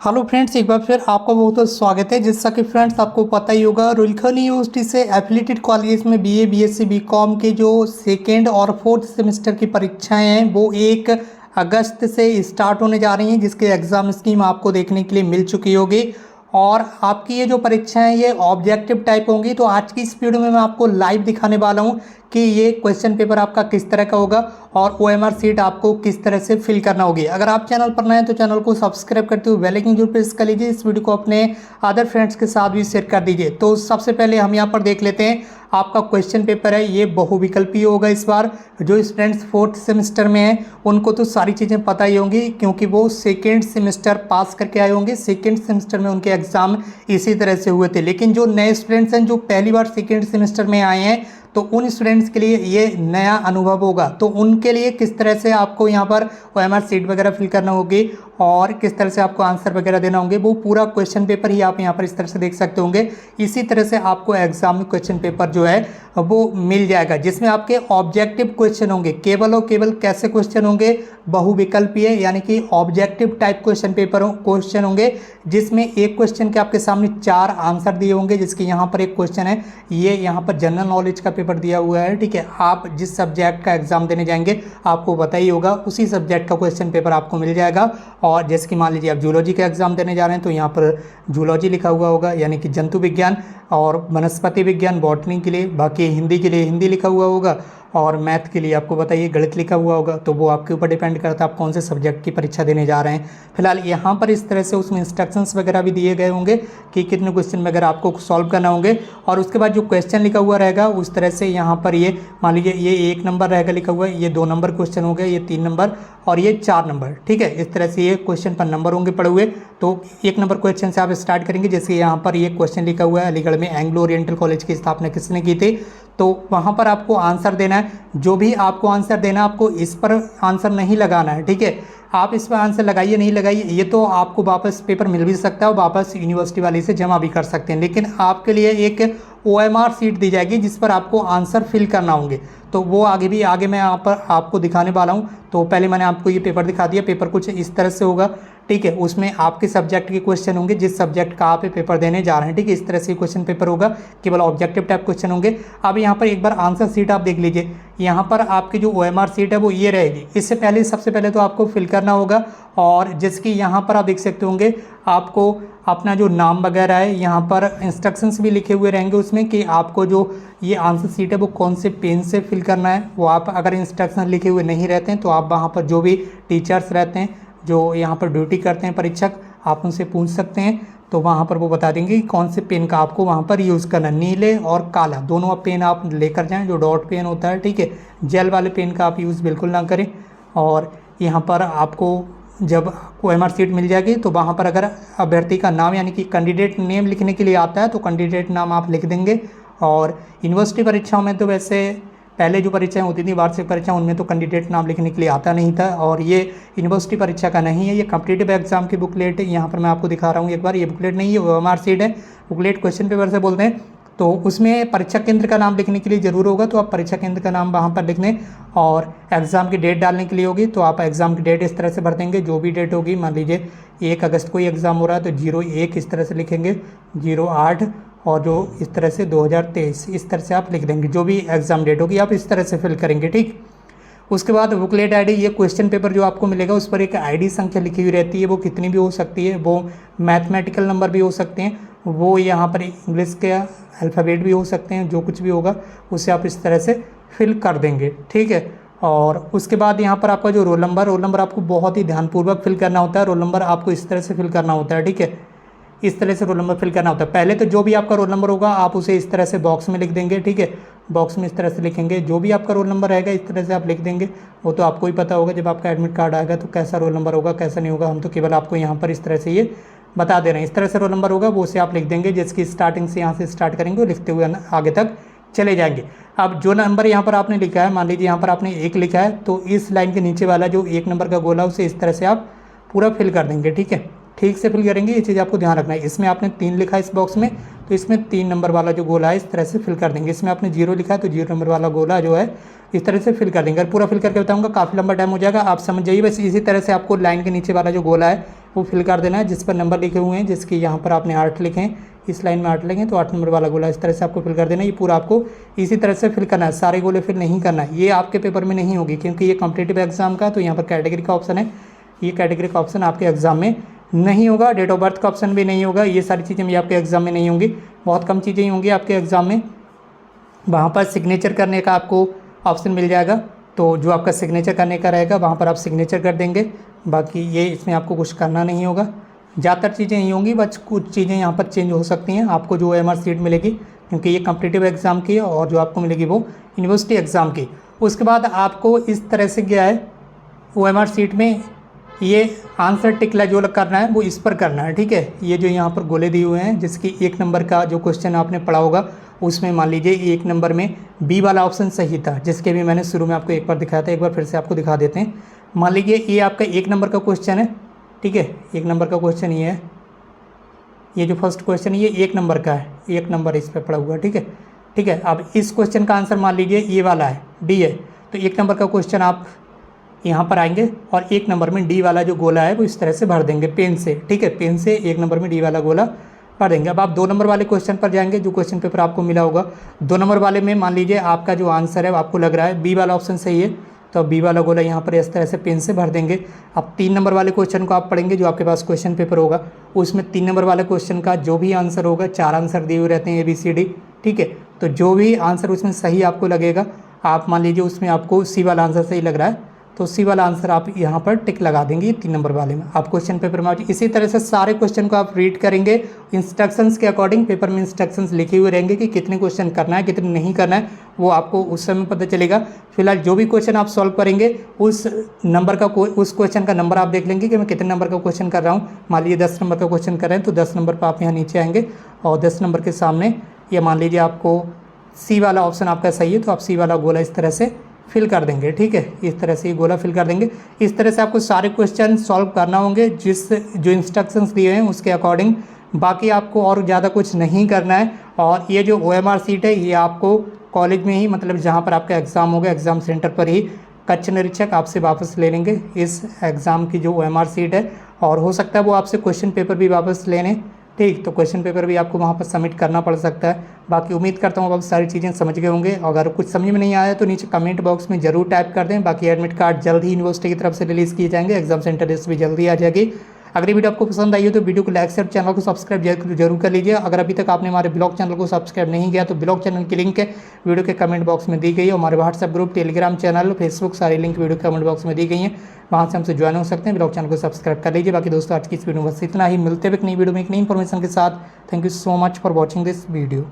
Hello friends, एक बार फिर आपका बहुत बहुत स्वागत है। जैसा कि फ्रेंड्स आपको पता ही होगा, रुड़कीला यूनिवर्सिटी से एफिलिएटेड कॉलेज में बीए, बीएससी, बीकॉम के जो सेकेंड और फोर्थ सेमेस्टर की परीक्षाएं हैं वो 1 अगस्त से स्टार्ट होने जा रही हैं, जिसके एग्ज़ाम स्कीम आपको देखने के लिए मिल चुकी होगी। और आपकी ये जो परीक्षाएं ये ऑब्जेक्टिव टाइप होंगी। तो आज की इस वीडियो में मैं आपको लाइव दिखाने वाला हूँ कि ये क्वेश्चन पेपर आपका किस तरह का होगा और ओएमआर सीट आपको किस तरह से फिल करना होगी। अगर आप चैनल पर नए हैं तो चैनल को सब्सक्राइब करते हुए बेल आइकन जरूर प्रेस कर लीजिए। इस वीडियो को अपने अदर फ्रेंड्स के साथ भी शेयर कर दीजिए। तो सबसे पहले हम यहाँ पर देख लेते हैं, आपका क्वेश्चन पेपर है ये बहुविकल्पीय होगा इस बार। जो स्टूडेंट्स फोर्थ सेमेस्टर में हैं उनको तो सारी चीज़ें पता ही होंगी, क्योंकि वो सेकेंड सेमेस्टर पास करके आए होंगे। सेकेंड सेमेस्टर में उनके एग्ज़ाम इसी तरह से हुए थे। लेकिन जो नए स्टूडेंट्स हैं जो पहली बार सेकेंड सेमेस्टर में आए हैं, तो उन स्टूडेंट्स के लिए ये नया अनुभव होगा। तो उनके लिए किस तरह से आपको यहाँ पर ओएमआर सीट वगैरह फिल करना होगी और किस तरह से आपको आंसर वगैरह देना होंगे, वो पूरा क्वेश्चन पेपर ही आप यहाँ पर इस तरह से देख सकते होंगे। इसी तरह से आपको एग्जाम में क्वेश्चन पेपर जो है वो मिल जाएगा, जिसमें आपके ऑब्जेक्टिव क्वेश्चन होंगे। केवल और केवल कैसे क्वेश्चन होंगे? बहुविकल्पीय, यानी कि ऑब्जेक्टिव टाइप क्वेश्चन होंगे, जिसमें एक क्वेश्चन के आपके सामने 4 आंसर दिए होंगे। जिसके यहाँ पर एक क्वेश्चन है, ये यहाँ पर जनरल नॉलेज का पेपर दिया हुआ है, ठीक है। आप जिस सब्जेक्ट का एग्जाम देने जाएंगे आपको पता ही होगा, उसी सब्जेक्ट का क्वेश्चन पेपर आपको मिल जाएगा। और जैसे कि मान लीजिए आप जूलॉजी का एग्जाम देने जा रहे हैं तो यहाँ पर जूलॉजी लिखा हुआ होगा, यानी कि जंतु विज्ञान, और वनस्पति विज्ञान बॉटनी के लिए, बाकी हिंदी के लिए हिंदी लिखा हुआ होगा, और मैथ के लिए आपको बताइए गणित लिखा हुआ होगा। तो वो आपके ऊपर डिपेंड करता है आप कौन से सब्जेक्ट की परीक्षा देने जा रहे हैं। फिलहाल यहाँ पर इस तरह से उसमें इंस्ट्रक्शंस वगैरह भी दिए गए होंगे कि कितने क्वेश्चन वगैरह आपको सॉल्व करना होंगे। और उसके बाद जो क्वेश्चन लिखा हुआ रहेगा उस तरह से यहाँ पर ये मान लीजिए ये 1 नंबर रहेगा लिखा हुआ है, ये 2 नंबर क्वेश्चन हो गए, ये 3 नंबर और ये 4 नंबर, ठीक है। इस तरह से ये क्वेश्चन पर नंबर होंगे पड़े हुए। तो 1 नंबर क्वेश्चन से आप स्टार्ट करेंगे। जैसे यहाँ पर ये क्वेश्चन लिखा हुआ है, अलीगढ़ में एंग्लो ओरिएंटल कॉलेज की स्थापना किसने की थी। तो वहाँ पर आपको आंसर देना है। जो भी आपको आंसर देना है, आपको इस पर आंसर नहीं लगाना है, ठीक है। आप इस पर आंसर लगाइए नहीं लगाइए, ये तो आपको वापस पेपर मिल भी सकता है और वापस यूनिवर्सिटी वाले से जमा भी कर सकते हैं। लेकिन आपके लिए एक ओएमआर सीट दी जाएगी जिस पर आपको आंसर फिल करना होंगे। तो वो आगे मैं यहाँ पर आपको दिखाने वाला हूँ। तो पहले मैंने आपको ये पेपर दिखा दिया। पेपर कुछ इस तरह से होगा, ठीक है। उसमें आपके सब्जेक्ट के क्वेश्चन होंगे, जिस सब्जेक्ट का आप पेपर देने जा रहे हैं, ठीक है। इस तरह से क्वेश्चन पेपर होगा, केवल ऑब्जेक्टिव टाइप क्वेश्चन होंगे। अब यहाँ पर एक बार आंसर सीट आप देख लीजिए। यहाँ पर आपकी जो ओएमआर सीट है वो ये रहेगी। इससे पहले सबसे पहले तो आपको फिल करना होगा, और जिसकी यहाँ पर आप देख सकते होंगे आपको अपना जो नाम वगैरह है, यहाँ पर इंस्ट्रक्शंस भी लिखे हुए रहेंगे उसमें कि आपको जो ये आंसर सीट है वो कौन से पेन से फिल करना है। वो आप अगर इंस्ट्रक्शन लिखे हुए नहीं रहते हैं तो आप वहाँ पर जो भी टीचर्स रहते हैं जो यहाँ पर ड्यूटी करते हैं परीक्षक, आप उनसे पूछ सकते हैं। तो वहाँ पर वो बता देंगे कि कौन से पेन का आपको वहाँ पर यूज़ करना है। नीले और काला दोनों पेन आप लेकर जाएं, जो डॉट पेन होता है, ठीक है। जेल वाले पेन का आप यूज़ बिल्कुल ना करें। और यहाँ पर आपको जब ओएमआर सीट मिल जाएगी तो वहाँ पर अगर अभ्यर्थी का नाम यानी कि कैंडिडेट नेम लिखने के लिए आता है तो कैंडिडेट नाम आप लिख देंगे। और यूनिवर्सिटी परीक्षाओं में तो वैसे पहले जो परीक्षाएं होती थी वार्षिक परीक्षा, उनमें तो कैंडिडेट नाम लिखने के लिए आता नहीं था। और ये यूनिवर्सिटी परीक्षा का नहीं है, ये कॉम्पिटिटिव एग्जाम की बुकलेट है। यहाँ पर मैं आपको दिखा रहा हूँ एक बार, ये बुकलेट नहीं है, ओएमआर सीट है। बुकलेट क्वेश्चन पेपर से बोलते हैं। तो उसमें परीक्षा केंद्र का नाम लिखने के लिए ज़रूर होगा, तो आप परीक्षा केंद्र का नाम वहाँ पर लिख दें। और एग्ज़ाम की डेट डालने के लिए होगी, तो आप एग्ज़ाम की डेट इस तरह से भर देंगे। जो भी डेट होगी, मान लीजिए 1 अगस्त को ही एग्ज़ाम हो रहा है तो 01 इस तरह से लिखेंगे, 08 और जो इस तरह से 2023 इस तरह से आप लिख देंगे। जो भी एग्ज़ाम डेट होगी आप इस तरह से फिल करेंगे, ठीक। उसके बाद बुकलेट आईडी, ये क्वेश्चन पेपर जो आपको मिलेगा उस पर एक आईडी संख्या लिखी हुई रहती है। वो कितनी भी हो सकती है, वो मैथमेटिकल नंबर भी हो सकते हैं, वो यहाँ पर इंग्लिश के अल्फ़ाबेट भी हो सकते हैं। जो कुछ भी होगा उसे आप इस तरह से फिल कर देंगे, ठीक है। और उसके बाद यहाँ पर आपका जो रोल नंबर आपको बहुत ही ध्यानपूर्वक फिल करना होता है। रोल नंबर आपको इस तरह से फिल करना होता है, ठीक है। इस तरह से रोल नंबर फिल करना होता है। पहले तो जो भी आपका रोल नंबर होगा आप उसे इस तरह से बॉक्स में लिख देंगे, ठीक है। बॉक्स में इस तरह से लिखेंगे। जो भी आपका रोल नंबर रहेगा इस तरह से आप लिख देंगे। वो तो आपको ही पता होगा जब आपका एडमिट कार्ड आएगा तो कैसा रोल नंबर होगा कैसा नहीं होगा। हम तो केवल आपको यहाँ पर इस तरह से ये बता दे रहे हैं। इस तरह से रोल नंबर होगा, वो उसे आप लिख देंगे। जिसकी स्टार्टिंग से यहाँ से स्टार्ट करेंगे वो लिखते हुए आगे तक चले जाएंगे। अब जो नंबर यहाँ पर आपने लिखा है, मान लीजिए यहाँ पर आपने 1 लिखा है, तो इस लाइन के नीचे वाला जो 1 नंबर का गोला उसे इस तरह से आप पूरा फिल कर देंगे, ठीक है। ठीक से फिल करेंगे, ये चीज़ आपको ध्यान रखना है। इसमें आपने 3 लिखा है इस बॉक्स में, तो इसमें 3 नंबर वाला जो गोला है इस तरह से फिल कर देंगे। इसमें आपने 0 लिखा है तो 0 नंबर वाला गोला जो है इस तरह से फिल कर देंगे। और पूरा फिल करके बताऊंगा, काफ़ी लंबा टाइम हो जाएगा, आप समझ जाइए। बस इसी तरह से आपको लाइन के नीचे वाला जो गोला है वो फिल कर देना है, जिस पर नंबर लिखे हुए हैं, जिसके यहाँ पर आपने 8 लिखे हैं, इस लाइन में 8 लिखें तो 8 नंबर वाला गोला इस तरह से आपको फिल कर देना है। ये पूरा आपको इसी तरह से फिल करना है, सारे गोले फिल नहीं करना है। ये आपके पेपर में नहीं होगी क्योंकि ये कॉम्पिटिटिव एग्जाम का, तो यहाँ पर कैटेगरी का ऑप्शन है, ये कैटेगरी का ऑप्शन आपके एग्जाम में नहीं होगा। डेट ऑफ बर्थ का ऑप्शन भी नहीं होगा। ये सारी चीज़ें भी आपके एग्जाम में नहीं होंगी, बहुत कम चीज़ें ही होंगी आपके एग्जाम में। वहाँ पर सिग्नेचर करने का आपको ऑप्शन मिल जाएगा, तो जो आपका सिग्नेचर करने का रहेगा वहाँ पर आप सिग्नेचर कर देंगे। बाकी ये इसमें आपको कुछ करना नहीं होगा, ज़्यादातर चीज़ें यही होंगी, बस कुछ चीज़ें यहाँ पर चेंज हो सकती हैं। आपको जो OMR सीट मिलेगी, क्योंकि ये कॉम्पिटिटिव एग्ज़ाम की है, और जो आपको मिलेगी वो यूनिवर्सिटी एग्ज़ाम की। उसके बाद आपको इस तरह से क्या है, OMR सीट में ये आंसर टिक जो करना है वो इस पर करना है, ठीक है। ये जो यहाँ पर गोले दिए हुए हैं, जिसकी 1 नंबर का जो क्वेश्चन आपने पढ़ा होगा, उसमें मान लीजिए 1 नंबर में बी वाला ऑप्शन सही था, जिसके भी मैंने शुरू में आपको एक बार दिखाया था, एक बार फिर से आपको दिखा देते हैं। मान लीजिए ये आपका 1 नंबर का क्वेश्चन है, ठीक है। 1 नंबर का क्वेश्चन ये है, ये जो फर्स्ट क्वेश्चन ये 1 नंबर का है, 1 नंबर इस पर पड़ा हुआ है, ठीक है, ठीक है। अब इस क्वेश्चन का आंसर मान लीजिए ये वाला है, डी है, तो 1 नंबर का क्वेश्चन आप यहाँ पर आएंगे और 1 नंबर में डी वाला जो गोला है वो इस तरह से भर देंगे पेन से, ठीक है। पेन से 1 नंबर में डी वाला गोला भर देंगे। अब आप 2 नंबर वाले क्वेश्चन पर जाएंगे, जो क्वेश्चन पेपर आपको मिला होगा। 2 नंबर वाले में मान लीजिए आपका जो आंसर है आपको लग रहा है बी वाला ऑप्शन सही है, तो बी वाला गोला यहाँ पर इस तरह से पेन से भर देंगे। अब 3 नंबर वाले क्वेश्चन को आप पढ़ेंगे, जो आपके पास क्वेश्चन पेपर होगा, उसमें 3 नंबर वाले क्वेश्चन का जो भी आंसर होगा, 4 आंसर दिए हुए रहते हैं ABCD, ठीक है। तो जो भी आंसर उसमें सही आपको लगेगा, आप मान लीजिए उसमें आपको सी वाला आंसर सही लग रहा है, तो सी वाला आंसर आप यहाँ पर टिक लगा देंगे 3 नंबर वाले में। आप क्वेश्चन पेपर में इसी तरह से सारे क्वेश्चन को आप रीड करेंगे इंस्ट्रक्शंस के अकॉर्डिंग। पेपर में इंस्ट्रक्शंस लिखे हुए रहेंगे कि कितने क्वेश्चन करना है, कितने नहीं करना है, वो आपको उस समय पता चलेगा। फिलहाल जो भी क्वेश्चन आप सॉल्व करेंगे, उस नंबर का उस क्वेश्चन का नंबर आप देख लेंगे कि मैं कितने नंबर का क्वेश्चन कर रहा हूँ। मान लीजिए 10 नंबर का क्वेश्चन कर रहे हैं, तो 10 नंबर पर आप यहाँ नीचे आएंगे और 10 नंबर के सामने ये मान लीजिए आपको सी वाला ऑप्शन आपका सही है, तो आप सी वाला गोला इस तरह से फिल कर देंगे, ठीक है। इस तरह से ये गोला फिल कर देंगे। इस तरह से आपको सारे क्वेश्चन सॉल्व करना होंगे जो इंस्ट्रक्शंस दिए हैं उसके अकॉर्डिंग। बाकी आपको और ज़्यादा कुछ नहीं करना है। और ये जो OMR सीट है, ये आपको कॉलेज में ही, मतलब जहाँ पर आपका एग्ज़ाम होगा, एग्ज़ाम सेंटर पर ही कक्ष निरीक्षक आपसे वापस ले लेंगे इस एग्ज़ाम की जो OMR सीट है। और हो सकता है वो आपसे क्वेश्चन पेपर भी वापस लेने, ठीक। तो क्वेश्चन पेपर भी आपको वहाँ पर सबमिट करना पड़ सकता है। बाकी उम्मीद करता हूँ आप सारी चीज़ें समझ गए होंगे। अगर कुछ समझ में नहीं आया तो नीचे कमेंट बॉक्स में जरूर टाइप कर दें। बाकी एडमिट कार्ड जल्द ही यूनिवर्सिटी की तरफ से रिलीज़ किए जाएंगे, एग्जाम सेंटर लिस्ट भी जल्दी आ जाएगी। अगर ये वीडियो आपको पसंद आई हो तो वीडियो को लाइक शेयर, चैनल को सब्सक्राइब जरूर कर लीजिए। अगर अभी तक आपने हमारे ब्लॉग चैनल को सब्सक्राइब नहीं किया तो ब्लॉग चैनल की लिंक है वीडियो के कमेंट बॉक्स में दी गई है। हमारे WhatsApp group, Telegram channel, Facebook, सारी लिंक वीडियो के कमेंट बॉक्स में दी गई हैं, वहाँ से हमसे ज्वाइन हो सकते हैं। ब्लॉग चैनल को सब्सक्राइब कर लीजिए। बाकी दोस्तों आज की इस वीडियो में बस इतना ही। मिलते हुए एक नई वीडियो में एक नई इन्फॉर्मेशन के साथ। Thank you so much for watching this video.